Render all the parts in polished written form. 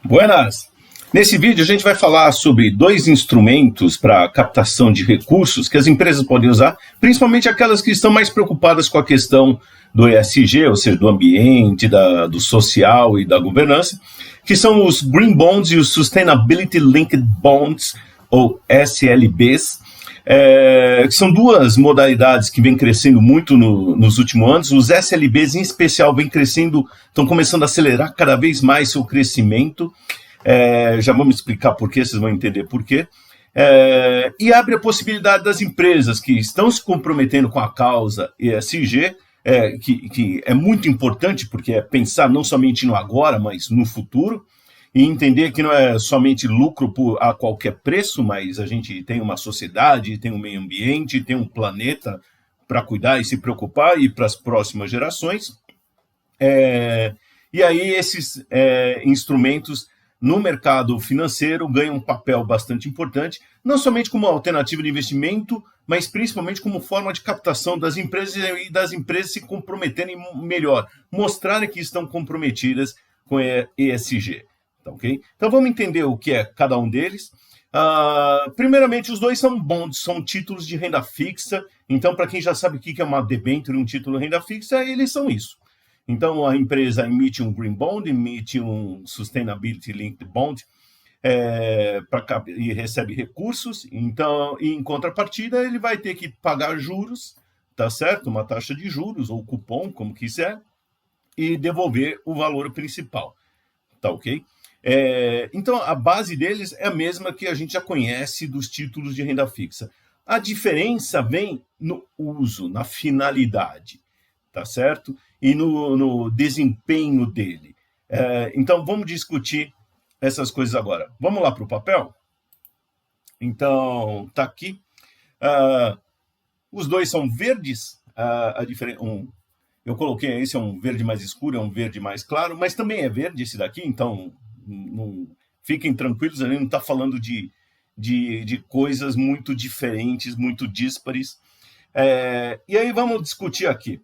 Buenas! Nesse vídeo a gente vai falar sobre dois instrumentos para captação de recursos que as empresas podem usar, principalmente aquelas que estão mais preocupadas com a questão do ESG, ou seja, do ambiente, do social e da governança, que são os Green Bonds e os Sustainability Linked Bonds, ou SLBs, que são duas modalidades que vêm crescendo muito nos últimos anos. Os SLBs, em especial, vêm crescendo, estão começando a acelerar cada vez mais seu crescimento. Já vamos explicar por quê, vocês vão entender por quê. E abre a possibilidade das empresas que estão se comprometendo com a causa ESG, que é muito importante, porque é pensar não somente no agora, mas no futuro, e entender que não é somente lucro a qualquer preço, mas a gente tem uma sociedade, tem um meio ambiente, tem um planeta para cuidar e se preocupar, e para as próximas gerações. E aí esses instrumentos no mercado financeiro ganham um papel bastante importante, não somente como alternativa de investimento, mas principalmente como forma de captação das empresas e das empresas se comprometerem melhor, mostrarem que estão comprometidas com ESG. Tá, okay? Então vamos entender o que é cada um deles. Primeiramente, os dois são bonds, são títulos de renda fixa. Então, para quem já sabe o que é uma debênture e um título de renda fixa, eles são isso. Então, a empresa emite um Green Bond, emite um Sustainability Linked Bond e recebe recursos. Então, em contrapartida, ele vai ter que pagar juros, tá certo? Uma taxa de juros ou cupom, como quiser, e devolver o valor principal, tá ok? Então, a base deles é a mesma que a gente já conhece dos títulos de renda fixa. A diferença vem no uso, na finalidade, tá certo? E no desempenho dele. Então, vamos discutir essas coisas agora. Vamos lá para o papel? Então, tá aqui. Os dois são verdes. Eu coloquei esse é um verde mais escuro, é um verde mais claro, mas também é verde esse daqui, então fiquem tranquilos, a gente não está falando de coisas muito diferentes, muito díspares. E aí vamos discutir aqui.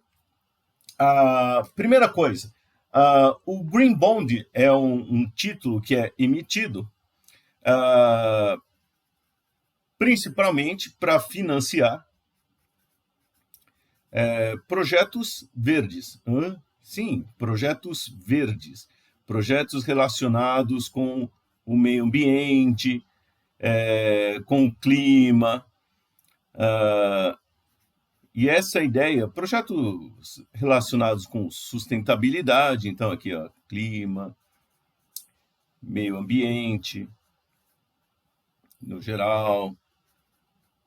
Primeira coisa, o Green Bond é um título que é emitido principalmente para financiar projetos verdes. Sim, projetos verdes. Projetos relacionados com o meio ambiente, com o clima. E essa ideia, projetos relacionados com sustentabilidade, então aqui, ó, clima, meio ambiente, no geral,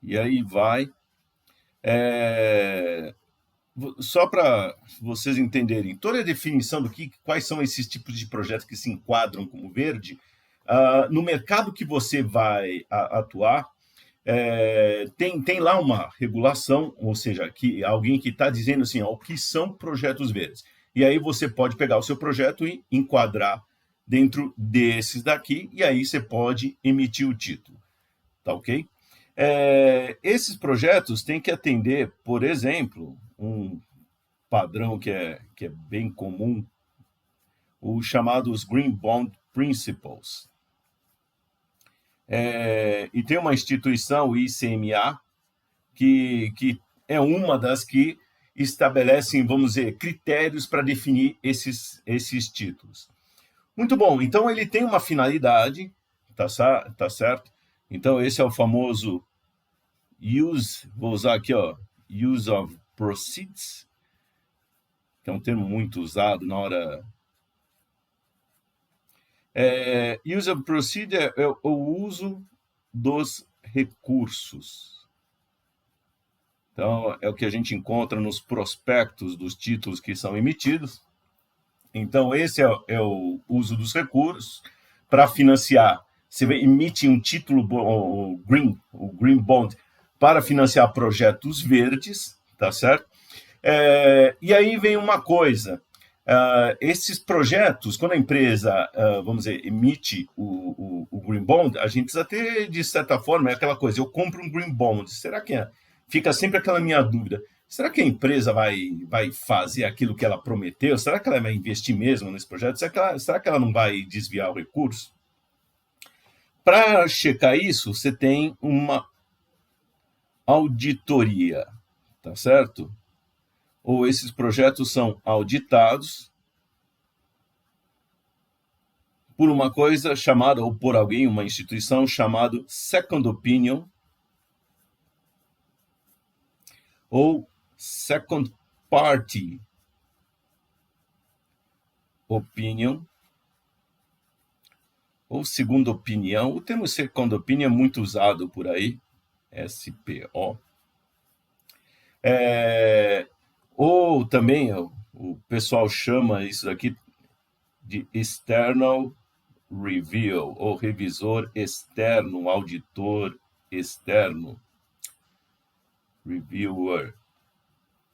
e aí vai. Só para vocês entenderem, toda a definição quais são esses tipos de projetos que se enquadram como verde, no mercado que você vai atuar, tem lá uma regulação, ou seja, alguém que está dizendo assim, ó, o que são projetos verdes. E aí você pode pegar o seu projeto e enquadrar dentro desses daqui, e aí você pode emitir o título. Tá ok? Esses projetos têm que atender, por exemplo, um padrão que é bem comum, os chamados Green Bond Principles. E tem uma instituição, o ICMA, que é uma das que estabelecem, vamos dizer, critérios para definir esses títulos. Muito bom, então ele tem uma finalidade, tá certo? Então esse é o famoso vou usar aqui, ó, use of proceeds, que é um termo muito usado na hora. Use of proceeds é o uso dos recursos. Então, é o que a gente encontra nos prospectos dos títulos que são emitidos. Então, esse é o uso dos recursos para financiar. Você emite um título, o Green Bond, para financiar projetos verdes, tá certo? E aí vem uma coisa. Esses projetos, quando a empresa, vamos dizer, emite o Green Bond, a gente precisa ter, de certa forma, aquela coisa, eu compro um Green Bond, será que fica sempre aquela minha dúvida, será que a empresa vai fazer aquilo que ela prometeu? Será que ela vai investir mesmo nesse projeto? Será que ela não vai desviar o recurso? Para checar isso, você tem uma auditoria, tá certo? Ou esses projetos são auditados por uma coisa chamada, ou por alguém, uma instituição chamada Second Opinion, ou Second Party Opinion, ou segunda opinião. O termo Second Opinion é muito usado por aí, SPO. Ou também o pessoal chama isso daqui de External Review, ou revisor externo, auditor externo, reviewer.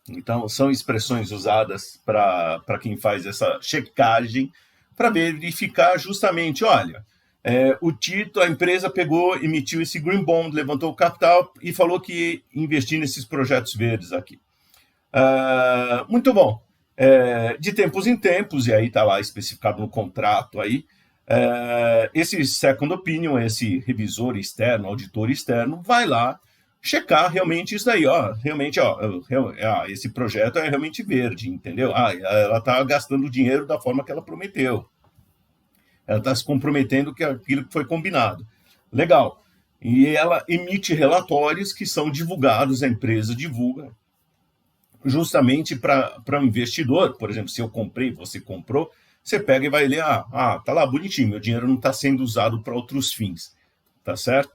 Então, são expressões usadas para quem faz essa checagem, para verificar justamente, olha, o Tito, a empresa pegou, emitiu esse Green Bond, levantou o capital e falou que ia investir nesses projetos verdes aqui. Muito bom. De tempos em tempos, e aí está lá especificado no contrato aí, esse second opinion, esse revisor externo, auditor externo, vai lá checar realmente isso daí, realmente, esse projeto é realmente verde, entendeu? Ela está gastando o dinheiro da forma que ela prometeu. Ela está se comprometendo com aquilo que foi combinado. Legal. E ela emite relatórios que são divulgados, a empresa divulga, justamente para o investidor. Por exemplo, se eu comprei, você comprou, você pega e vai ler, tá lá bonitinho, meu dinheiro não está sendo usado para outros fins, tá certo?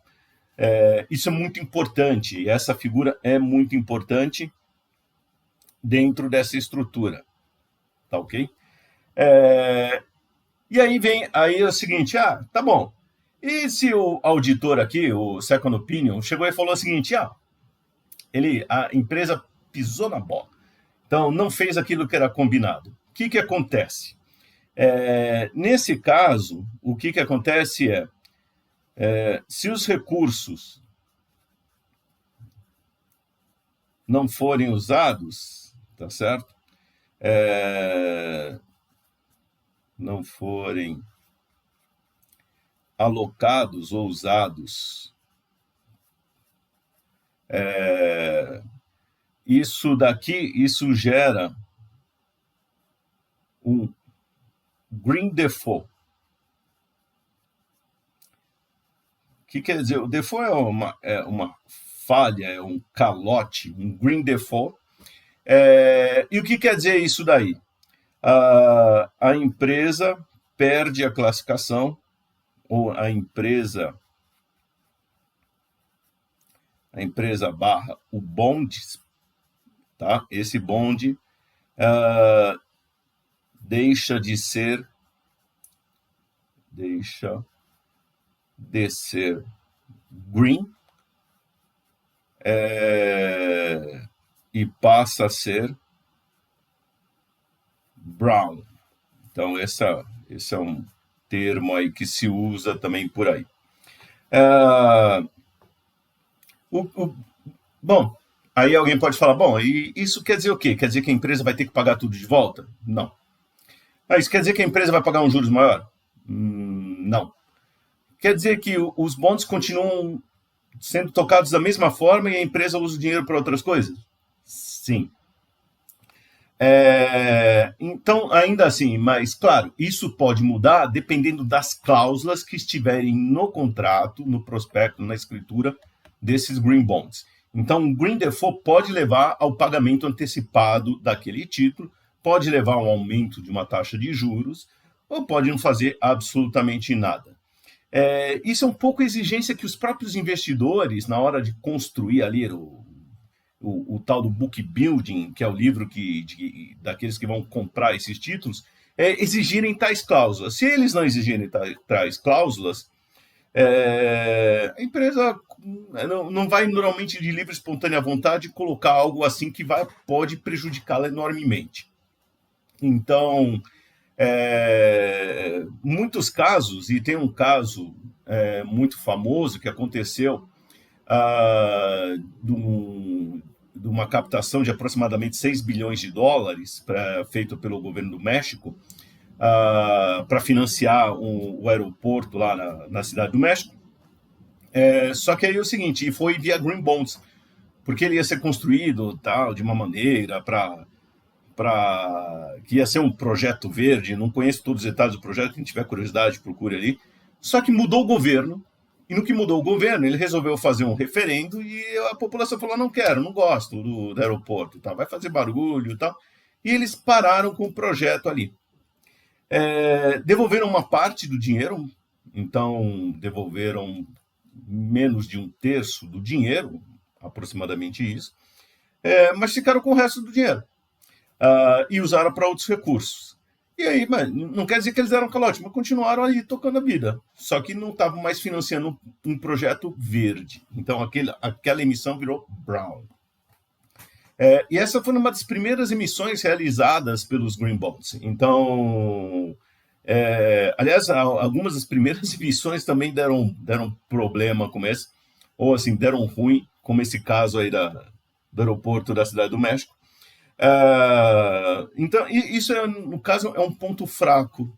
Isso é muito importante, e essa figura é muito importante dentro dessa estrutura, tá ok? E aí aí é o seguinte, tá bom, e se o auditor aqui, o Second Opinion, chegou e falou o seguinte, a empresa pisou na bola, então não fez aquilo que era combinado. O que acontece? Nesse caso, o que acontece se os recursos não forem usados, tá certo? Não forem alocados ou usados, isso gera um green default. O que quer dizer? O default é uma falha, é um calote, um green default. E o que quer dizer isso daí? A empresa perde a classificação, ou a empresa barra o bond, tá? Esse bond deixa de ser green e passa a ser brown. Então, esse é um termo aí que se usa também por aí. Bom, aí alguém pode falar, bom, e isso quer dizer o quê? Quer dizer que a empresa vai ter que pagar tudo de volta? Não. Isso quer dizer que a empresa vai pagar um juros maior? Não. Quer dizer que os bonds continuam sendo tocados da mesma forma e a empresa usa o dinheiro para outras coisas? Sim. Então, ainda assim, mas claro, isso pode mudar dependendo das cláusulas que estiverem no contrato, no prospecto, na escritura desses green bonds. Então, o green default pode levar ao pagamento antecipado daquele título, pode levar a um aumento de uma taxa de juros, ou pode não fazer absolutamente nada. Isso é um pouco a exigência que os próprios investidores, na hora de construir ali o tal do book building, que é o livro daqueles que vão comprar esses títulos, exigirem tais cláusulas. Se eles não exigirem tais cláusulas, a empresa não vai normalmente de livre e espontânea vontade colocar algo assim que pode prejudicá-la enormemente. Então, muitos casos, e tem um caso muito famoso que aconteceu de uma captação de aproximadamente 6 bilhões de dólares feito pelo governo do México para financiar o aeroporto lá na cidade do México. Só que aí é o seguinte, foi via Green Bonds, porque ele ia ser construído tal, de uma maneira que ia ser um projeto verde. Não conheço todos os detalhes do projeto, quem tiver curiosidade procure ali. Só que mudou o governo, e no que mudou o governo, ele resolveu fazer um referendo e a população falou, não quero, não gosto do aeroporto, tá? Vai fazer barulho e tal. E eles pararam com o projeto ali. Devolveram uma parte do dinheiro, então devolveram menos de 1/3 do dinheiro, aproximadamente isso, mas ficaram com o resto do dinheiro e usaram para outros recursos. E aí, não quer dizer que eles deram calote, mas continuaram ali tocando a vida. Só que não estavam mais financiando um projeto verde. Então aquela emissão virou brown. E essa foi uma das primeiras emissões realizadas pelos Green Bonds. Então, aliás, algumas das primeiras emissões também deram problema como esse, ou assim, deram ruim, como esse caso aí do aeroporto da Cidade do México. Então, isso, no caso, é um ponto fraco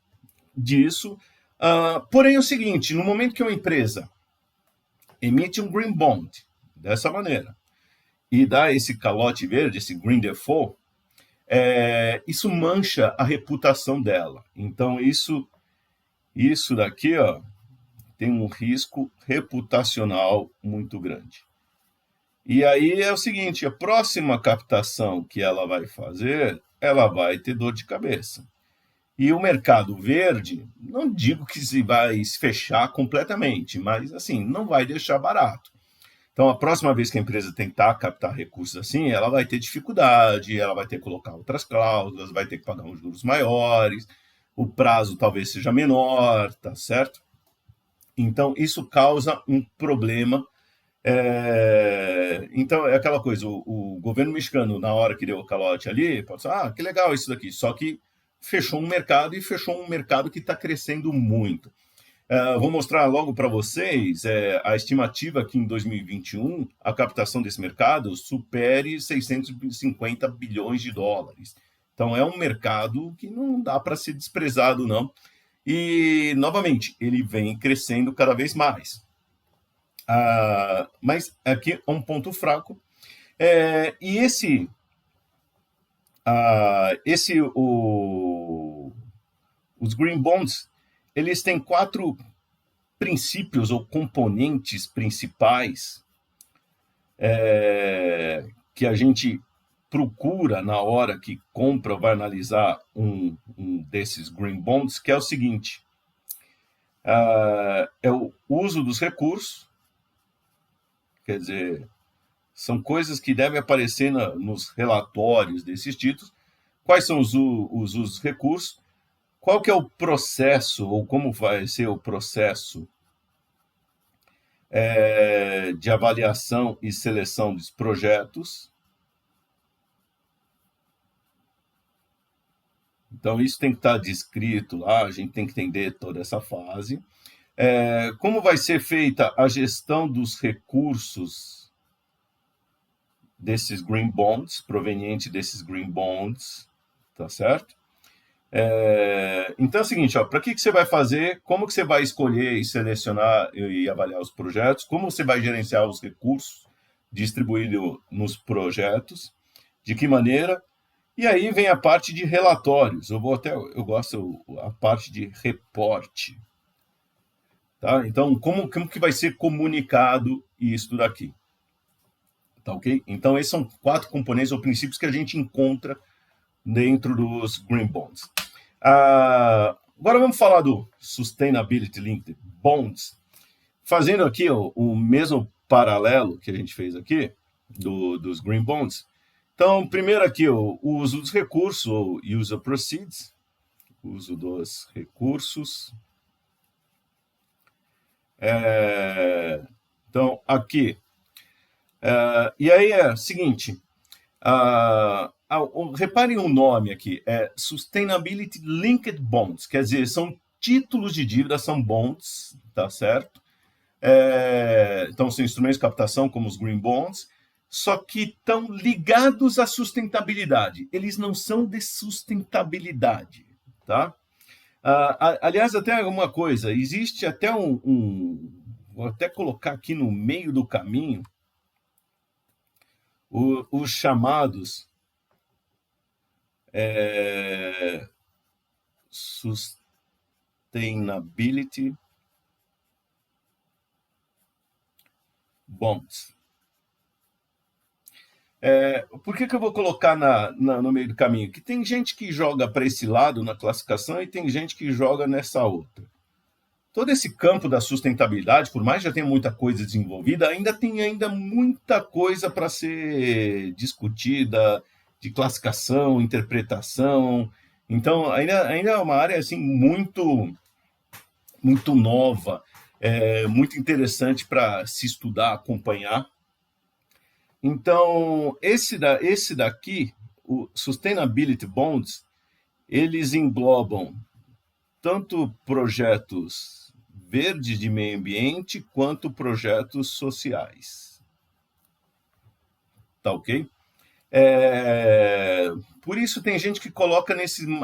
disso. Porém, é o seguinte, no momento que uma empresa emite um Green Bond, dessa maneira, e dá esse calote verde, esse Green Default, isso mancha a reputação dela. Então, isso daqui, ó, tem um risco reputacional muito grande. E aí é o seguinte, a próxima captação que ela vai fazer, ela vai ter dor de cabeça. E o mercado verde, não digo que se vai se fechar completamente, mas assim, não vai deixar barato. Então, a próxima vez que a empresa tentar captar recursos assim, ela vai ter dificuldade, ela vai ter que colocar outras cláusulas, vai ter que pagar uns juros maiores, o prazo talvez seja menor, tá certo? Então, isso causa um problema. Então, é aquela coisa, o governo mexicano, na hora que deu o calote ali, pode ser, que legal isso daqui, só que fechou um mercado e fechou um mercado que está crescendo muito. Vou mostrar logo para vocês a estimativa que em 2021 a captação desse mercado supere 650 bilhões de dólares. Então, é um mercado que não dá para ser desprezado, não. E, novamente, ele vem crescendo cada vez mais. Mas aqui é um ponto fraco. E os Green Bonds, eles têm 4 princípios ou componentes principais que a gente procura na hora que compra ou vai analisar um desses Green Bonds, que é o seguinte, é o uso dos recursos, quer dizer, são coisas que devem aparecer nos relatórios desses títulos, quais são os usos dos recursos, qual que é o processo, ou como vai ser o processo de avaliação e seleção dos projetos. Então, isso tem que estar descrito lá, a gente tem que entender toda essa fase. Como vai ser feita a gestão dos recursos desses Green Bonds, proveniente desses Green Bonds, tá certo? Então é o seguinte, para que você vai fazer, como que você vai escolher e selecionar e avaliar os projetos, como você vai gerenciar os recursos distribuídos nos projetos, de que maneira, e aí vem a parte de relatórios, eu gosto a parte de reporte, tá? Então, como que vai ser comunicado isso daqui, tá ok? Então, esses são 4 componentes ou princípios que a gente encontra dentro dos Green Bonds. Agora vamos falar do Sustainability Linked Bonds, fazendo aqui o mesmo paralelo que a gente fez aqui dos Green Bonds. Então, primeiro aqui o uso dos recursos, ou Use of Proceeds, uso dos recursos. Então, aqui. E aí é o seguinte, reparem o nome aqui, Sustainability Linked Bonds, quer dizer, são títulos de dívida, são bonds, tá certo? Então, são instrumentos de captação como os Green Bonds, só que estão ligados à sustentabilidade. Eles não são de sustentabilidade, tá? Aliás, até uma coisa, existe até vou até colocar aqui no meio do caminho, os chamados Sustainability Bonds. Por que eu vou colocar no meio do caminho? Que tem gente que joga para esse lado na classificação e tem gente que joga nessa outra. Todo esse campo da sustentabilidade, por mais que já tenha muita coisa desenvolvida, ainda tem muita coisa para ser discutida, de classificação, interpretação. Então, ainda é uma área assim, muito, muito nova, muito interessante para se estudar, acompanhar. Então, esse daqui, o Sustainability Bonds, eles englobam tanto projetos verdes de meio ambiente quanto projetos sociais. Tá ok? Por isso tem gente que coloca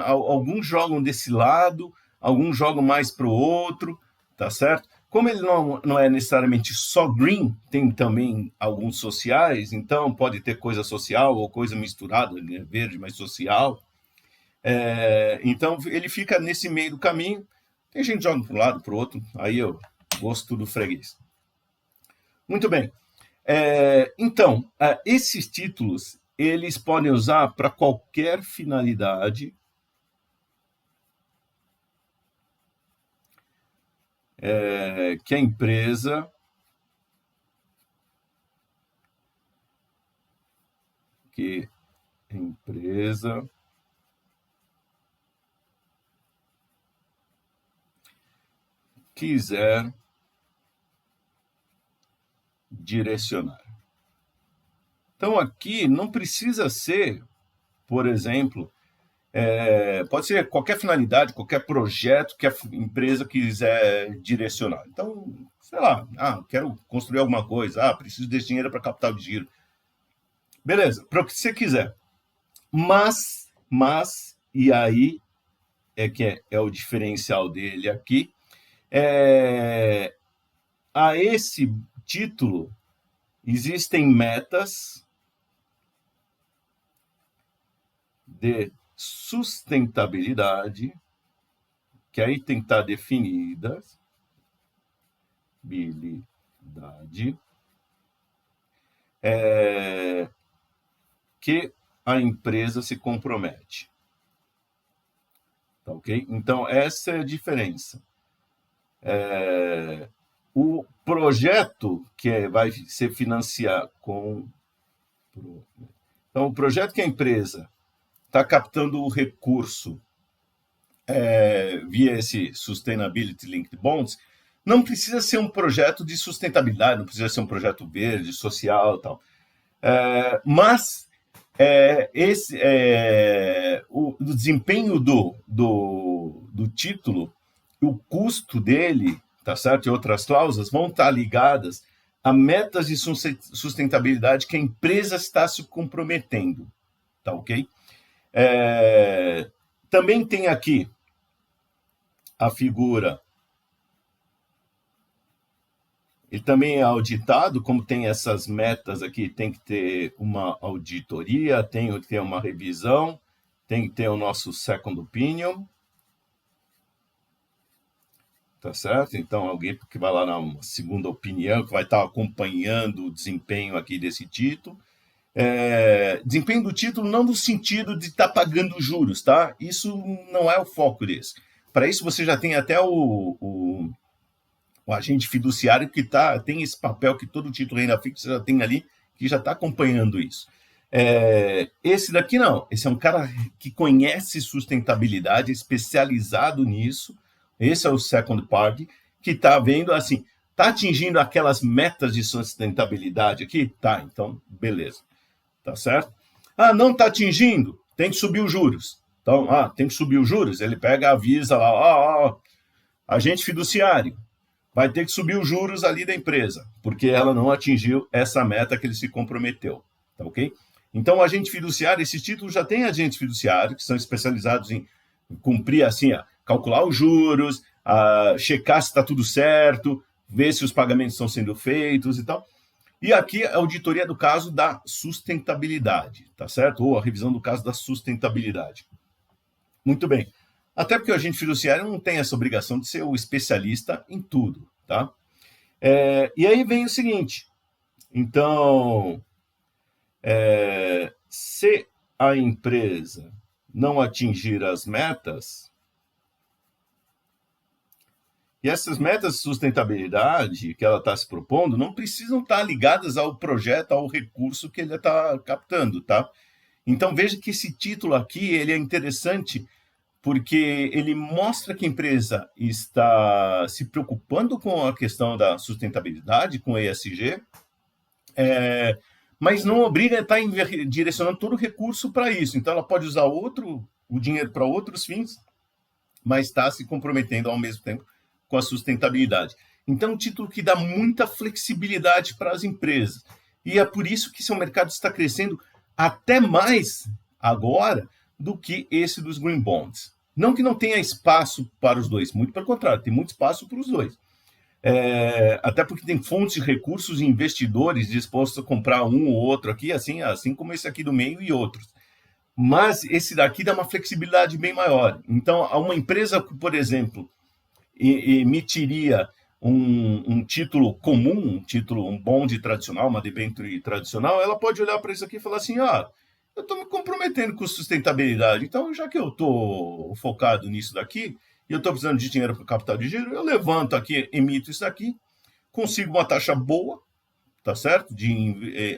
alguns jogam desse lado, alguns jogam mais para o outro, tá certo? Como ele não é necessariamente só green, tem também alguns sociais, então pode ter coisa social ou coisa misturada, né? Verde, mas social. Então ele fica nesse meio do caminho. Tem gente que joga para um lado, para o outro, aí eu gosto do freguês. Muito bem. Então, esses títulos, eles podem usar para qualquer finalidade que a empresa quiser direcionar. Então, aqui não precisa ser, por exemplo, pode ser qualquer finalidade, qualquer projeto que a empresa quiser direcionar. Então, sei lá, quero construir alguma coisa, preciso desse dinheiro para capital de giro. Beleza, para o que você quiser. Mas, e aí que é o diferencial dele aqui, a esse título existem metas de sustentabilidade, que aí tem que estar definidas, que a empresa se compromete. Tá ok? Então, essa é a diferença. O projeto que vai ser financiado Então, o projeto que a empresa está captando o recurso via esse Sustainability Linked Bonds, não precisa ser um projeto de sustentabilidade, não precisa ser um projeto verde, social e tal. Mas o desempenho do título, o custo dele, tá certo? E outras cláusulas vão estar ligadas a metas de sustentabilidade que a empresa está se comprometendo, tá ok? Também tem aqui a figura. Ele também é auditado, como tem essas metas aqui, tem que ter uma auditoria, tem que ter uma revisão, tem que ter o nosso second opinion. Tá certo? Então, alguém que vai lá na segunda opinião, que vai estar acompanhando o desempenho aqui desse título. Desempenho do título não no sentido de estar pagando juros, tá? Isso não é o foco desse. Para isso, você já tem até o agente fiduciário que tem esse papel que todo título renda fixa já tem ali, que já está acompanhando isso. Esse daqui não. Esse é um cara que conhece sustentabilidade, especializado nisso. Esse é o second party, que está vendo assim, está atingindo aquelas metas de sustentabilidade aqui? Tá, então, beleza. Tá certo? Não está atingindo? Tem que subir os juros. Então, tem que subir os juros? Ele pega, avisa lá, agente fiduciário. vai ter que subir os juros ali da empresa, porque ela não atingiu essa meta que ele se comprometeu, tá ok? Então, o agente fiduciário, esse título já tem agentes fiduciários que são especializados em cumprir assim, calcular os juros, checar se está tudo certo, ver se os pagamentos estão sendo feitos e tal. E aqui a auditoria do caso da sustentabilidade, tá certo? Ou a revisão do caso da sustentabilidade. Muito bem. Até porque o agente fiduciário não tem essa obrigação de ser o especialista em tudo, tá? E aí vem o seguinte. Então, se a empresa não atingir as metas, e essas metas de sustentabilidade que ela está se propondo não precisam estar ligadas ao projeto, ao recurso que ele está captando, tá? Então veja que esse título aqui ele é interessante porque ele mostra que a empresa está se preocupando com a questão da sustentabilidade, com o ESG, mas não obriga a estar direcionando todo o recurso para isso. Então ela pode usar o dinheiro para outros fins, mas está se comprometendo ao mesmo tempo com a sustentabilidade. Então, um título que dá muita flexibilidade para as empresas. E é por isso que seu mercado está crescendo até mais agora do que esse dos Green Bonds. Não que não tenha espaço para os dois, muito pelo contrário, tem muito espaço para os dois. Até porque tem fontes de recursos e investidores dispostos a comprar um ou outro aqui, assim como esse aqui do meio e outros. Mas esse daqui dá uma flexibilidade bem maior. Então, uma empresa, por exemplo, emitiria um título comum, um bond tradicional, uma debênture tradicional, ela pode olhar para isso aqui e falar assim, eu estou me comprometendo com sustentabilidade, então já que eu estou focado nisso daqui, e eu estou precisando de dinheiro para capital de giro, eu levanto aqui, emito isso aqui, consigo uma taxa boa, tá certo?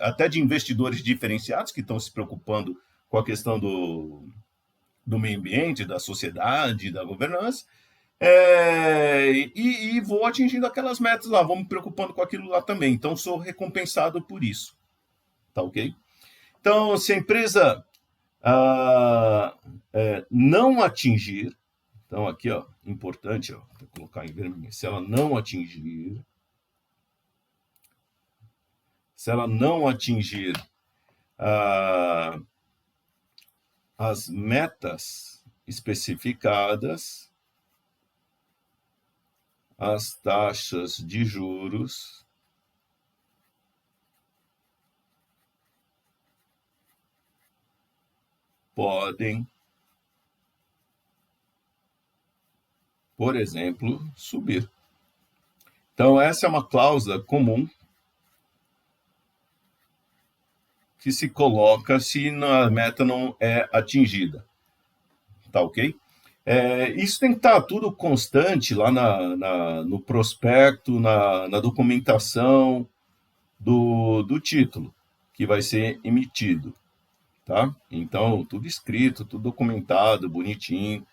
Até de investidores diferenciados que estão se preocupando com a questão do meio ambiente, da sociedade, da governança, e vou atingindo aquelas metas lá, vou me preocupando com aquilo lá também. Então, sou recompensado por isso. Tá ok? Então, se a empresa não atingir, então aqui, importante, vou colocar em vermelho, se ela não atingir as metas especificadas, as taxas de juros podem, por exemplo, subir. Então, essa é uma cláusula comum que se coloca se a meta não é atingida. Tá ok? Isso tem que estar tudo constante lá no prospecto, na documentação do título que vai ser emitido. Tá? Então, tudo escrito, tudo documentado, bonitinho.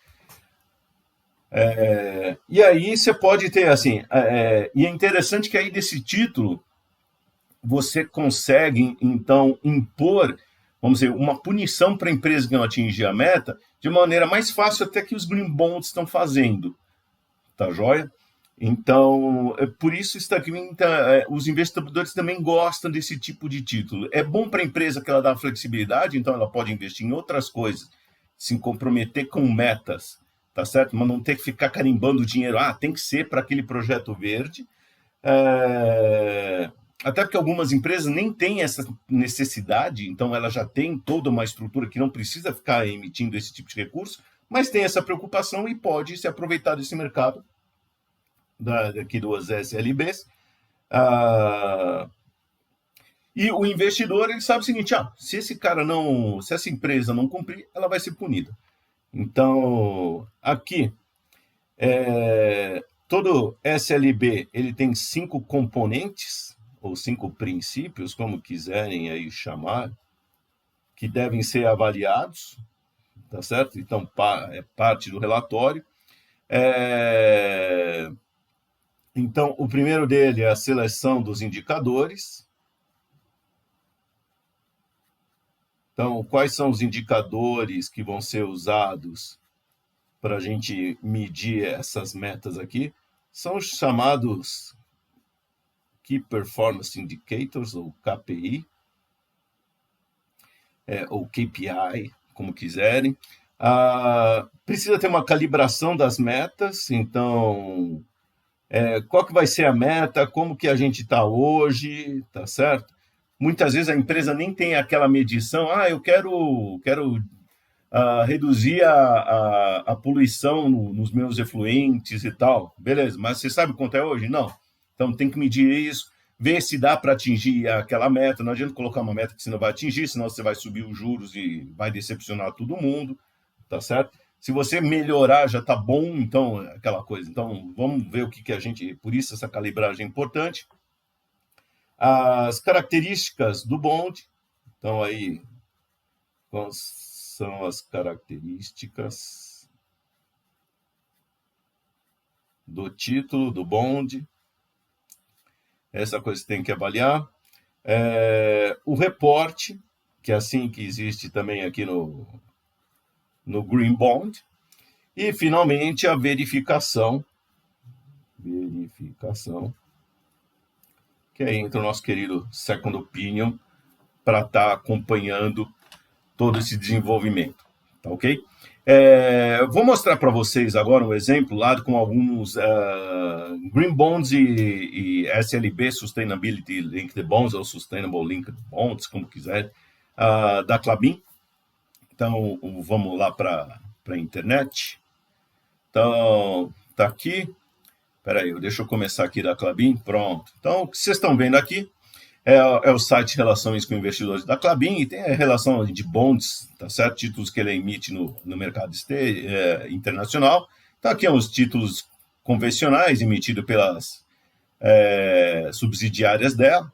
E aí você pode ter, assim, e é interessante que aí desse título você consegue, então, impor, vamos dizer, uma punição para a empresa que não atingir a meta de maneira mais fácil até que os Green Bonds estão fazendo. Tá joia? Então, por isso está aqui, os investidores também gostam desse tipo de título. É bom para a empresa que ela dá flexibilidade, então ela pode investir em outras coisas, se comprometer com metas, tá certo? Mas não ter que ficar carimbando o dinheiro, tem que ser para aquele projeto verde. Até porque algumas empresas nem têm essa necessidade, então ela já tem toda uma estrutura que não precisa ficar emitindo esse tipo de recurso, mas tem essa preocupação e pode se aproveitar desse mercado daqui duas SLBs. E o investidor ele sabe o seguinte: se essa empresa não cumprir, ela vai ser punida. Então, aqui, todo SLB ele tem 5 componentes, ou 5 princípios, como quiserem aí chamar, que devem ser avaliados, tá certo? Então, é parte do relatório. Então, o primeiro dele é a seleção dos indicadores. Então, quais são os indicadores que vão ser usados para a gente medir essas metas aqui? são os chamados Key Performance Indicators, ou KPI, ou KPI, como quiserem. Precisa ter uma calibração das metas, então, qual que vai ser a meta, como que a gente está hoje, tá certo? Muitas vezes a empresa nem tem aquela medição, eu quero reduzir a poluição nos meus efluentes e tal. Beleza, mas você sabe quanto é hoje? Não. Então tem que medir isso, ver se dá para atingir aquela meta. Não adianta colocar uma meta que você não vai atingir, senão você vai subir os juros e vai decepcionar todo mundo, tá certo? Se você melhorar, já tá bom, então, aquela coisa. Então, vamos ver o que a gente... Por isso, essa calibragem é importante. As características do bond. Então, aí, quais são as características do título, do bond? Essa coisa que tem que avaliar. O reporte, que é assim que existe também aqui no Green Bond. E, finalmente, a verificação. Que aí entra o nosso querido Second Opinion para estar acompanhando todo esse desenvolvimento. Tá ok? Vou mostrar para vocês agora um exemplo lá com alguns Green Bonds e SLB, Sustainability Linked Bonds, ou Sustainable Linked Bonds, como quiser, da Klabin. Então, vamos lá para a internet. Então, tá aqui. Espera aí, deixa eu começar aqui da Klabin. Pronto. Então, o que vocês estão vendo aqui é o site Relações com Investidores da Klabin, e tem a relação de bonds, tá certo? Títulos que ele emite no mercado internacional. Então, aqui são os títulos convencionais emitidos pelas subsidiárias dela.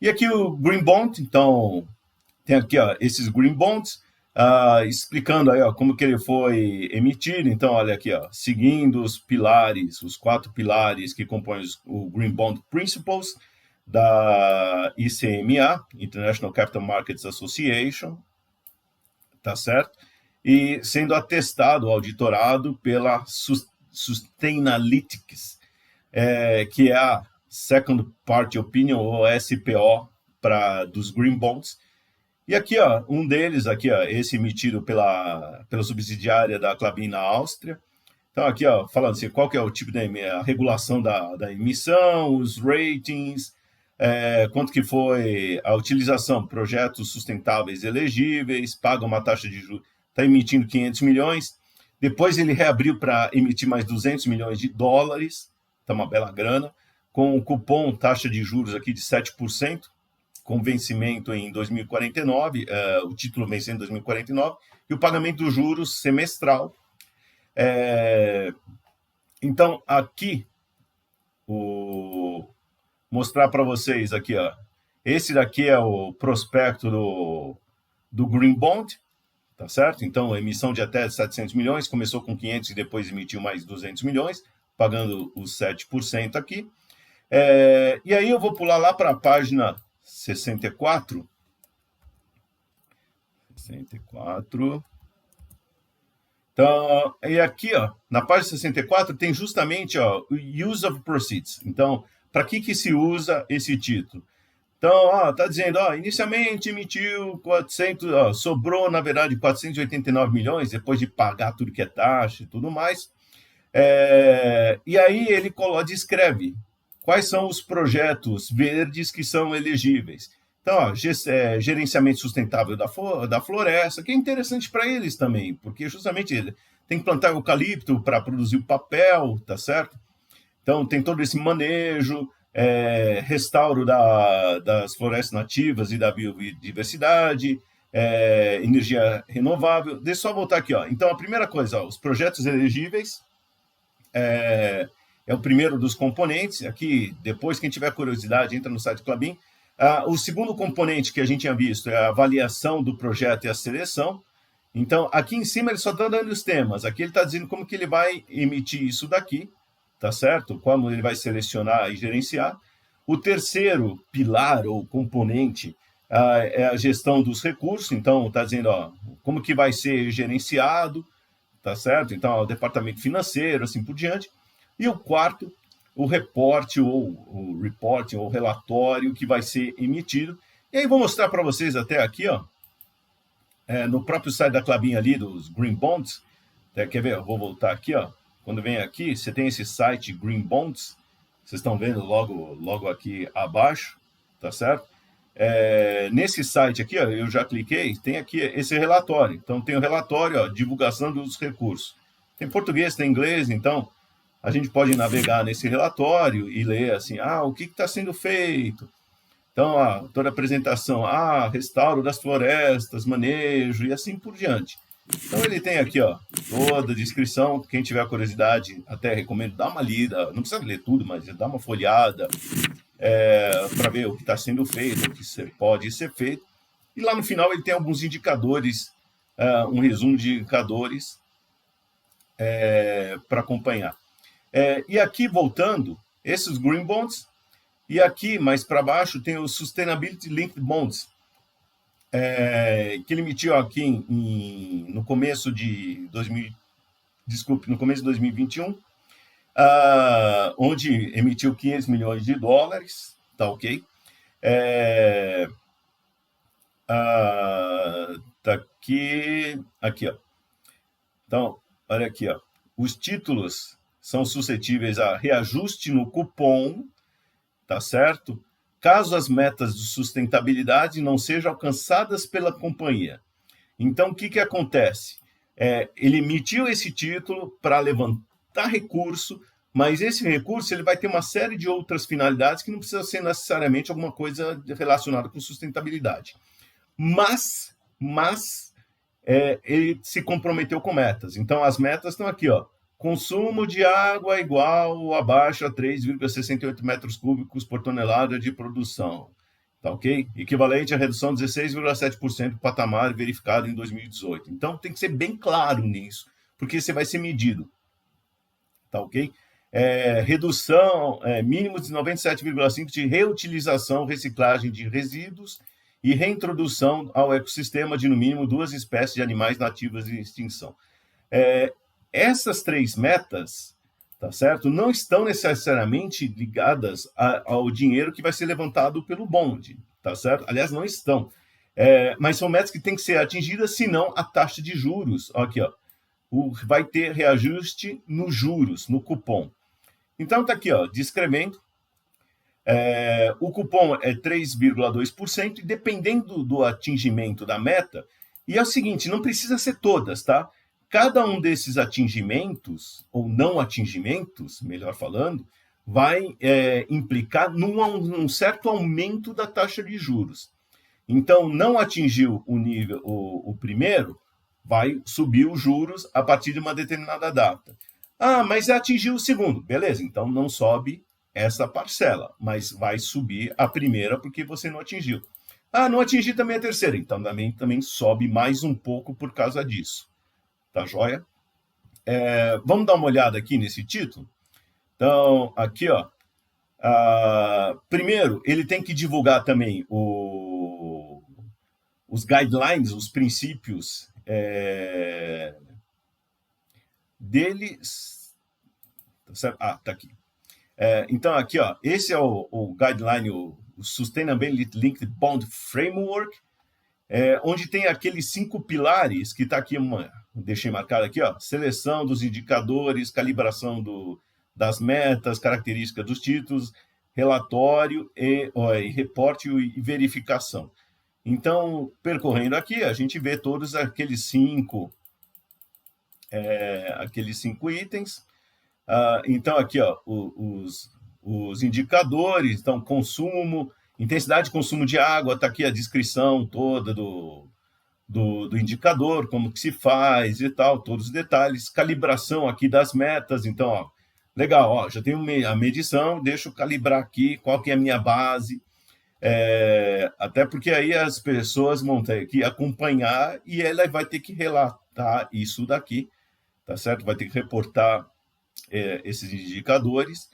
E aqui o Green Bond, então, tem aqui esses Green Bonds, explicando aí como que ele foi emitido. Então, olha aqui, seguindo os pilares, os 4 pilares que compõem o Green Bond Principles, da ICMA, International Capital Markets Association, tá certo? E sendo atestado, auditorado pela Sustainalytics, que é a Second Party Opinion, ou SPO, dos Green Bonds. E aqui, um deles, aqui, esse emitido pela subsidiária da Klabin na Áustria. Então, aqui, falando assim, qual que é o tipo a regulação da emissão, os ratings, quanto que foi a utilização, projetos sustentáveis elegíveis, paga uma taxa de juros, está emitindo 500 milhões, depois ele reabriu para emitir mais 200 milhões de dólares, está uma bela grana, com o cupom taxa de juros aqui de 7%, com vencimento em 2049, o título vencendo em 2049, e o pagamento dos juros semestral. Então, aqui, mostrar para vocês aqui, esse daqui é o prospecto do Green Bond, tá certo? Então, emissão de até 700 milhões, começou com 500 e depois emitiu mais 200 milhões, pagando os 7% aqui. E aí eu vou pular lá para a página 64. Então, e aqui, na página 64, tem justamente o Use of Proceeds. Então, para que se usa esse título? Então, está dizendo, inicialmente emitiu 400, sobrou, na verdade, 489 milhões, depois de pagar tudo que é taxa e tudo mais. E aí ele descreve quais são os projetos verdes que são elegíveis. Então, gerenciamento sustentável da floresta, que é interessante para eles também, porque justamente ele tem que plantar eucalipto para produzir o papel, tá certo? Então, tem todo esse manejo, restauro das florestas nativas e da biodiversidade, energia renovável. Deixa eu só voltar aqui. Então, a primeira coisa, os projetos elegíveis, é o primeiro dos componentes. Aqui, depois, quem tiver curiosidade, entra no site Klabin. O segundo componente que a gente tinha visto é a avaliação do projeto e a seleção. Então, aqui em cima ele só está dando os temas. Aqui ele está dizendo como que ele vai emitir isso daqui, tá certo? Como ele vai selecionar e gerenciar. O terceiro pilar ou componente é a gestão dos recursos. Então, está dizendo como que vai ser gerenciado, tá certo? Então, o departamento financeiro, assim por diante. E o quarto o reporte ou o reporting ou relatório que vai ser emitido. E aí vou mostrar para vocês até aqui, ó, no próprio site da Klabin ali, dos Green Bonds. Quer ver? Eu vou voltar aqui, ó. Quando vem aqui, você tem esse site Green Bonds, vocês estão vendo logo aqui abaixo, tá certo? Nesse site aqui, ó, eu já cliquei, tem aqui esse relatório. Então, tem o relatório, ó, divulgação dos recursos. Tem português, tem inglês, então a gente pode navegar nesse relatório e ler assim, o que está sendo feito? Então, toda a apresentação, restauro das florestas, manejo e assim por diante. Então, ele tem aqui, ó, toda a descrição. Quem tiver curiosidade, até recomendo dar uma lida. Não precisa ler tudo, mas dar uma folhada para ver o que está sendo feito, o que pode ser feito. E lá no final ele tem alguns indicadores, um resumo de indicadores para acompanhar. E aqui, voltando, esses Green Bonds, e aqui, mais para baixo, tem os Sustainability Linked Bonds, que ele emitiu aqui no começo de 2021, onde emitiu 500 milhões de dólares, tá ok? Tá aqui, ó. Então, olha aqui, ó. Os títulos são suscetíveis a reajuste no cupom, tá certo? Caso as metas de sustentabilidade não sejam alcançadas pela companhia. Então, o que acontece? Ele emitiu esse título para levantar recurso, mas esse recurso ele vai ter uma série de outras finalidades que não precisa ser necessariamente alguma coisa relacionada com sustentabilidade. Mas ele se comprometeu com metas. Então, as metas estão aqui, ó. Consumo de água igual ou abaixo a 3,68 metros cúbicos por tonelada de produção. Tá ok? Equivalente à redução de 16,7% do patamar verificado em 2018. Então, tem que ser bem claro nisso, porque você vai ser medido. Tá ok? Redução mínimo de 97,5% de reutilização, reciclagem de resíduos e reintrodução ao ecossistema de, no mínimo, 2 espécies de animais nativas em extinção. Essas 3 metas, tá certo, não estão necessariamente ligadas ao dinheiro que vai ser levantado pelo bonde, tá certo? Aliás, não estão. Mas são metas que têm que ser atingidas, senão a taxa de juros, aqui, ó, vai ter reajuste nos juros, no cupom. Então, tá aqui, ó, descrevendo. O cupom é 3,2%, e dependendo do atingimento da meta, e é o seguinte, não precisa ser todas, tá? Cada um desses atingimentos, ou não atingimentos, melhor falando, vai implicar num certo aumento da taxa de juros. Então, não atingiu o nível, o primeiro, vai subir os juros a partir de uma determinada data. Mas atingiu o segundo. Beleza, então não sobe essa parcela, mas vai subir a primeira porque você não atingiu. Não atingi também a terceira, então também sobe mais um pouco por causa disso. Tá joia? Vamos dar uma olhada aqui nesse título? Então, aqui, ó. Primeiro, ele tem que divulgar também os guidelines, os princípios deles. Tá certo? Tá aqui. Então, aqui, ó, esse é o guideline, o Sustainability Linked Bond Framework, onde tem aqueles 5 pilares que está aqui, deixei marcado aqui, ó, seleção dos indicadores, calibração das metas, características dos títulos, relatório e reporte e verificação. Então, percorrendo aqui, a gente vê todos aqueles 5 itens. Então, aqui, ó, os indicadores, então, consumo, intensidade de consumo de água, está aqui a descrição toda do indicador, como que se faz e tal, todos os detalhes, calibração aqui das metas, então, ó, legal, ó, já tenho a medição, deixa eu calibrar aqui qual que é a minha base, até porque aí as pessoas vão ter que acompanhar e ela vai ter que relatar isso daqui, tá certo? Vai ter que reportar esses indicadores.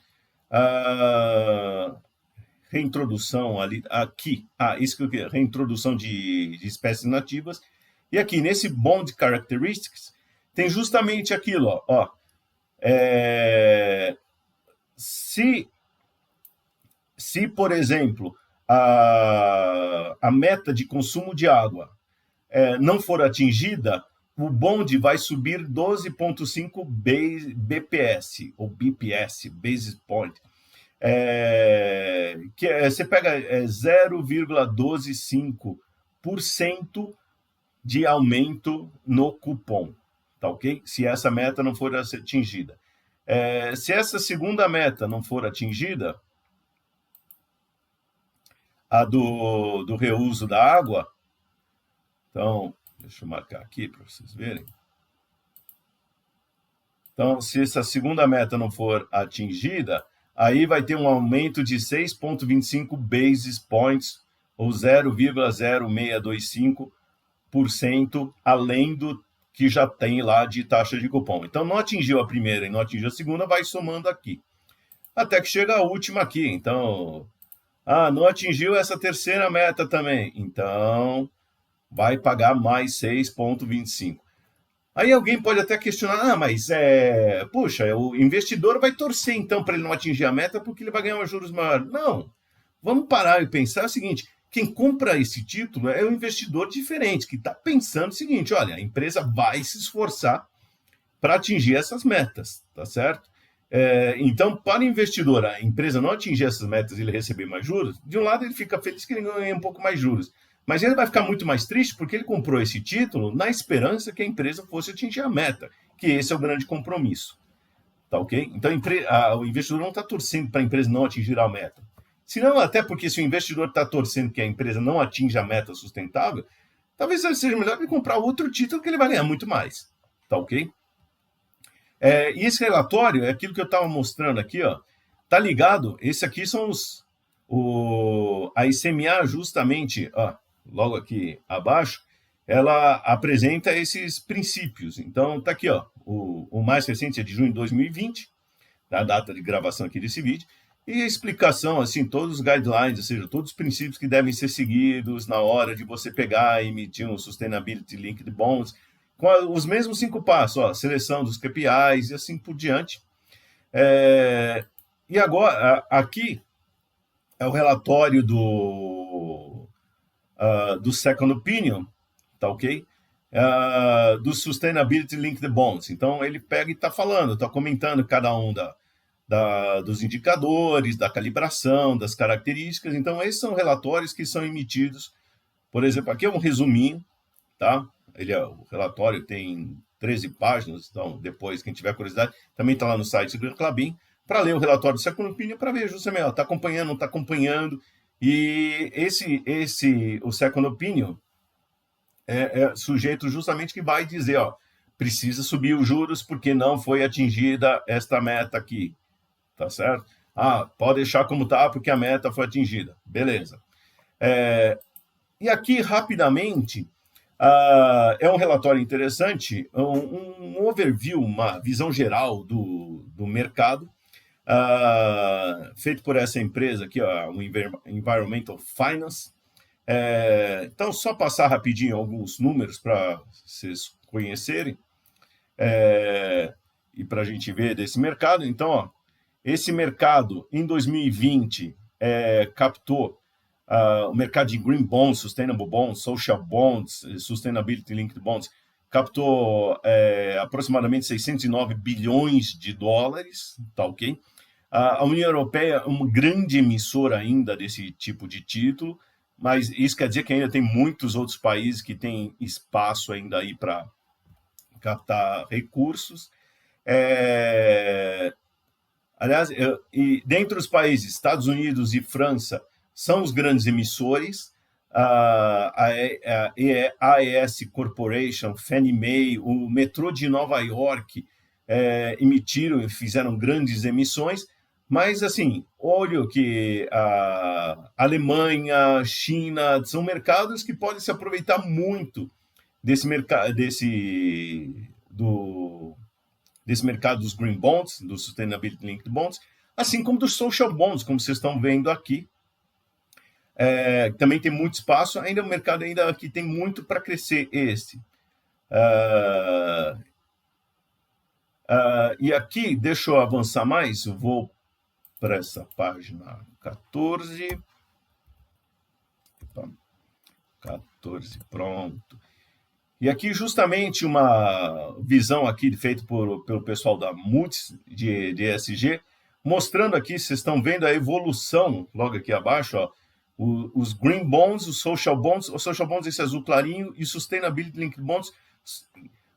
Reintrodução ali, aqui, isso que eu queria, reintrodução de espécies nativas. E aqui, nesse Bond Characteristics, tem justamente aquilo, ó, se por exemplo, a meta de consumo de água não for atingida, o bonde vai subir 12,5 BPS, ou BPS, Basis Point. Você pega 0,125% de aumento no cupom, tá ok? Se essa meta não for atingida. Se essa segunda meta não for atingida, a do reuso da água, então, deixa eu marcar aqui para vocês verem. Então, se essa segunda meta não for atingida, aí vai ter um aumento de 6,25 basis points, ou 0,0625%, além do que já tem lá de taxa de cupom. Então, não atingiu a primeira e não atingiu a segunda, vai somando aqui. Até que chega a última aqui. Então, não atingiu essa terceira meta também. Então, vai pagar mais 6,25. Aí alguém pode até questionar, mas puxa, o investidor vai torcer então para ele não atingir a meta porque ele vai ganhar uns juros maiores. Não, vamos parar e pensar o seguinte, quem compra esse título é um investidor diferente, que está pensando o seguinte, olha, a empresa vai se esforçar para atingir essas metas, tá certo? Então, para o investidor, a empresa não atingir essas metas e ele receber mais juros, de um lado ele fica feliz que ele ganha um pouco mais juros, mas ele vai ficar muito mais triste porque ele comprou esse título na esperança que a empresa fosse atingir a meta, que esse é o grande compromisso. Tá ok? Então o investidor não está torcendo para a empresa não atingir a meta. Senão, até porque se o investidor está torcendo que a empresa não atinja a meta sustentável, talvez seja melhor ele comprar outro título que ele vai ganhar muito mais. Tá ok? E esse relatório é aquilo que eu estava mostrando aqui, ó. Tá ligado? Esse aqui são a ICMA justamente, ó, logo aqui abaixo, ela apresenta esses princípios. Então, tá aqui, ó, o mais recente é de junho de 2020, a data de gravação aqui desse vídeo, e a explicação, assim, todos os guidelines, ou seja, todos os princípios que devem ser seguidos na hora de você pegar e emitir um Sustainability Linked Bonds, com os mesmos 5 passos, ó, seleção dos KPIs e assim por diante. E agora, aqui é o relatório do Second Opinion, tá ok? Do Sustainability Linked Bonds. Então, ele pega e está falando, está comentando cada um dos indicadores, da calibração, das características. Então, esses são relatórios que são emitidos. Por exemplo, aqui é um resuminho, tá? O relatório tem 13 páginas, então, depois, quem tiver curiosidade, também está lá no site do Clabin, para ler o relatório do Second Opinion, para ver justamente, está acompanhando, não está acompanhando. E o Second Opinion é sujeito justamente que vai dizer, ó, precisa subir os juros porque não foi atingida esta meta aqui, tá certo? Pode deixar como tá porque a meta foi atingida, beleza. E aqui, rapidamente, é um relatório interessante, um overview, uma visão geral do mercado, feito por essa empresa aqui, ó, o Environmental Finance. Então, só passar rapidinho alguns números para vocês conhecerem e para a gente ver desse mercado. Então, ó, esse mercado, em 2020, captou o mercado de Green Bonds, Sustainable Bonds, Social Bonds, Sustainability Linked Bonds, captou aproximadamente 609 bilhões de dólares, tá ok? A União Europeia é uma grande emissora ainda desse tipo de título, mas isso quer dizer que ainda tem muitos outros países que têm espaço ainda aí para captar recursos. Aliás, e dentre os países, Estados Unidos e França são os grandes emissores. A AES Corporation, Fannie Mae, o metrô de Nova York emitiram e fizeram grandes emissões, mas assim, olho que a Alemanha, China, são mercados que podem se aproveitar muito desse mercado, desse mercado dos Green Bonds, dos Sustainability Linked Bonds, assim como dos Social Bonds, como vocês estão vendo aqui. Também tem muito espaço, ainda o mercado ainda aqui tem muito para crescer esse. E aqui, deixa eu avançar mais, eu vou para essa página 14. Opa, 14, pronto. E aqui justamente uma visão aqui feita pelo pessoal da Moody's de ESG, mostrando aqui, vocês estão vendo a evolução, logo aqui abaixo, ó, os Green Bonds, os Social Bonds, esse azul clarinho, e Sustainability Linked Bonds.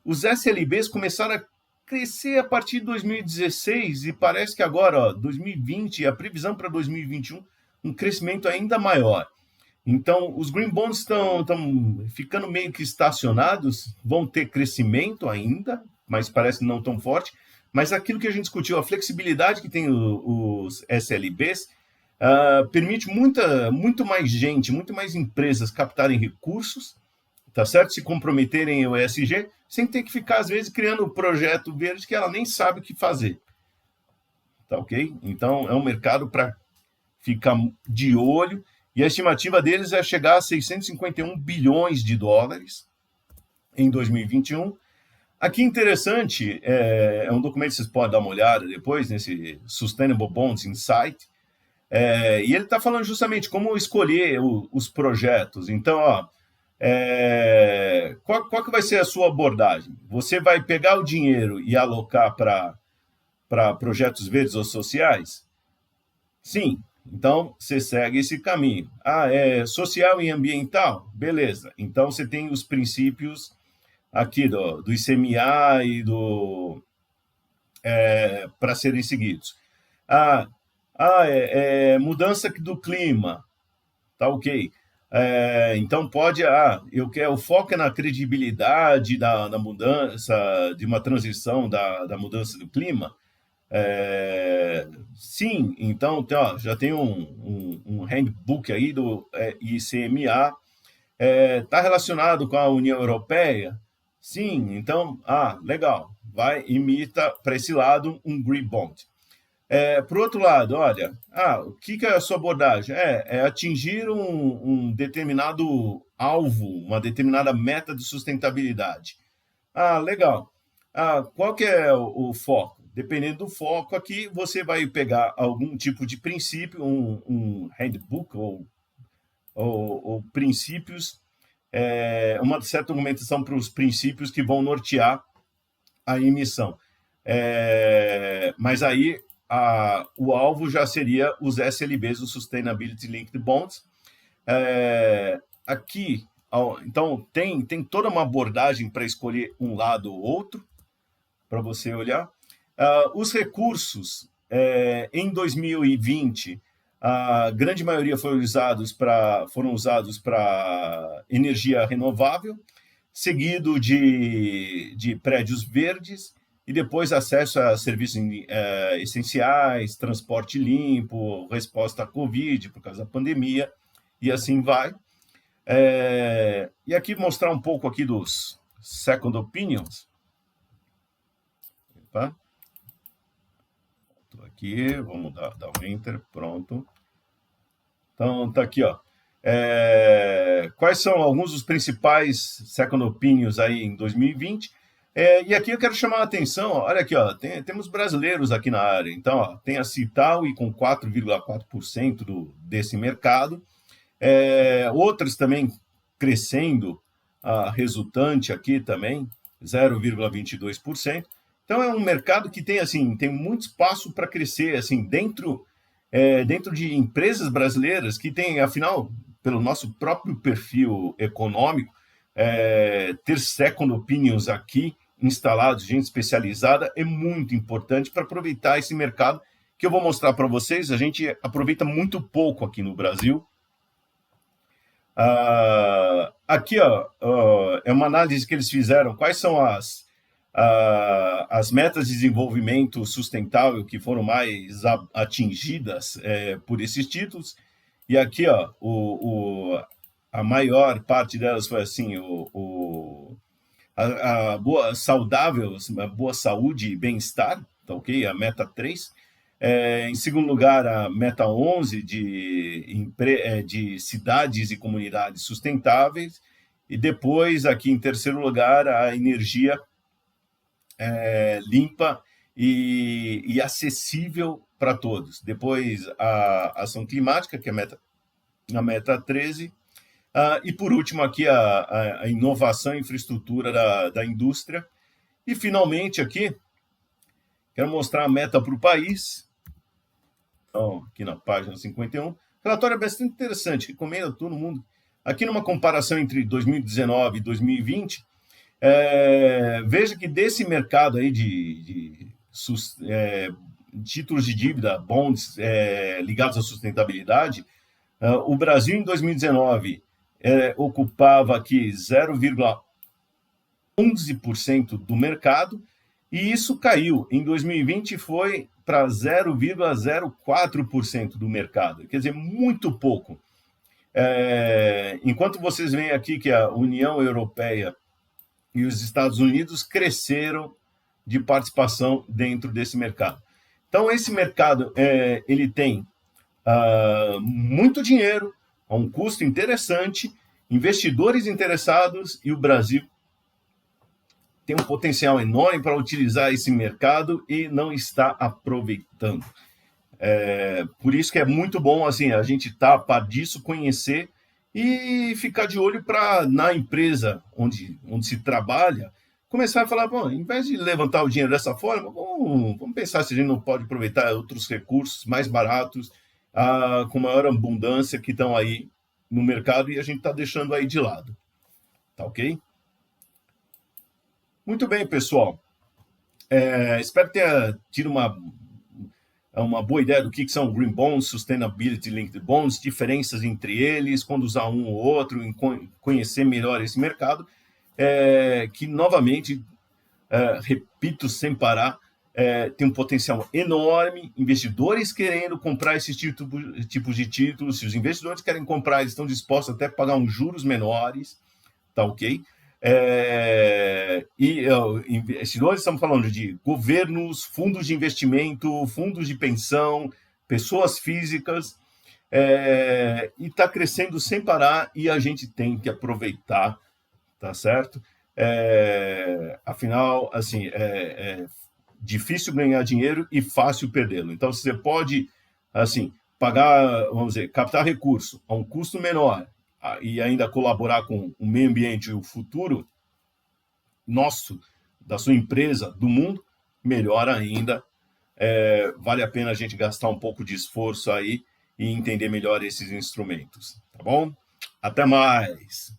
Os SLBs começaram a crescer a partir de 2016 e parece que agora, ó, 2020, a previsão para 2021, um crescimento ainda maior. Então, os Green Bonds estão ficando meio que estacionados, vão ter crescimento ainda, mas parece não tão forte. Mas aquilo que a gente discutiu, a flexibilidade que tem os SLBs, permite muito mais gente, muito mais empresas captarem recursos, tá certo? Se comprometerem ao ESG, sem ter que ficar, às vezes, criando um projeto verde que ela nem sabe o que fazer. Tá ok? Então, é um mercado para ficar de olho. E a estimativa deles é chegar a 651 bilhões de dólares em 2021. Aqui interessante, é um documento que vocês podem dar uma olhada depois, nesse Sustainable Bonds Insight, e ele está falando justamente como escolher os projetos. Então, ó, qual que vai ser a sua abordagem? Você vai pegar o dinheiro e alocar para projetos verdes ou sociais? Sim. Então, você segue esse caminho. É social e ambiental? Beleza. Então, você tem os princípios aqui do ICMA e para serem seguidos. Mudança do clima. Tá ok. Então, eu quero o foco é na credibilidade da mudança, de uma transição da mudança do clima. Sim, então já tem um handbook aí do ICMA, está relacionado com a União Europeia? Sim, então, legal, imita para esse lado um Green Bond. Para o outro lado, olha, o que é a sua abordagem? É atingir um determinado alvo, uma determinada meta de sustentabilidade. Legal. Qual que é o foco? Dependendo do foco aqui, você vai pegar algum tipo de princípio, um handbook ou princípios, uma certa argumentação para os princípios que vão nortear a emissão. Mas aí o alvo já seria os SLBs, os Sustainability Linked Bonds. Aqui, então, tem toda uma abordagem para escolher um lado ou outro, para você olhar. Os recursos, em 2020, a grande maioria foram usados para energia renovável, seguido de prédios verdes, e depois acesso a serviços essenciais, transporte limpo, resposta à Covid por causa da pandemia, e assim vai. E aqui mostrar um pouco aqui dos second opinions. Opa. Estou aqui, vamos dar um enter, pronto. Então, tá aqui, ó. Quais são alguns dos principais second opinions aí em 2020? E aqui eu quero chamar a atenção, ó, olha aqui, ó, temos brasileiros aqui na área. Então, ó, tem a Citaui com 4,4% desse mercado. Outras também crescendo, a resultante aqui também, 0,22%. Então, é um mercado que tem muito espaço para crescer, assim, dentro de empresas brasileiras que têm, afinal, pelo nosso próprio perfil econômico, ter second opinions aqui instalados, gente especializada, é muito importante para aproveitar esse mercado que eu vou mostrar para vocês. A gente aproveita muito pouco aqui no Brasil. Aqui, ó, é uma análise que eles fizeram. Quais são as metas de desenvolvimento sustentável que foram mais atingidas por esses títulos? E aqui, ó, a maior parte delas foi assim, a boa saúde e bem-estar, tá ok? A meta 3. Em segundo lugar, a meta 11 de cidades e comunidades sustentáveis. E depois, aqui em terceiro lugar, a energia limpa e acessível para todos. Depois, a ação climática, que é a meta 13. E, por último, aqui a inovação e infraestrutura da indústria. E, finalmente, aqui, quero mostrar a meta para o país. Então, aqui na página 51. O relatório é bastante interessante, recomendo a todo mundo. Aqui, numa comparação entre 2019 e 2020, veja que desse mercado aí de títulos de dívida, bonds ligados à sustentabilidade, o Brasil, em 2019, ocupava aqui 0,11% do mercado, e isso caiu. Em 2020 foi para 0,04% do mercado, quer dizer, muito pouco. Enquanto vocês veem aqui que a União Europeia e os Estados Unidos cresceram de participação dentro desse mercado. Então, esse mercado ele tem muito dinheiro, a um custo interessante, investidores interessados, e o Brasil tem um potencial enorme para utilizar esse mercado e não está aproveitando. Por isso que é muito bom assim, a gente estar a par disso, conhecer e ficar de olho para, na empresa onde se trabalha, começar a falar, bom, em vez de levantar o dinheiro dessa forma, vamos pensar se a gente não pode aproveitar outros recursos mais baratos, com maior abundância, que estão aí no mercado e a gente está deixando aí de lado. Tá ok? Muito bem, pessoal. Espero que tenha tido uma boa ideia do que são Green Bonds, Sustainability Linked Bonds, diferenças entre eles, quando usar um ou outro, conhecer melhor esse mercado, que, novamente, repito sem parar, tem um potencial enorme, investidores querendo comprar esses tipos de títulos, se os investidores querem comprar, eles estão dispostos até a pagar uns juros menores, tá ok? Investidores, estamos falando de governos, fundos de investimento, fundos de pensão, pessoas físicas, e está crescendo sem parar, e a gente tem que aproveitar, tá certo? Afinal, assim, difícil ganhar dinheiro e fácil perdê-lo. Então, você pode, assim, pagar, vamos dizer, captar recurso a um custo menor e ainda colaborar com o meio ambiente e o futuro nosso, da sua empresa, do mundo, melhor ainda. Vale a pena a gente gastar um pouco de esforço aí e entender melhor esses instrumentos, tá bom? Até mais!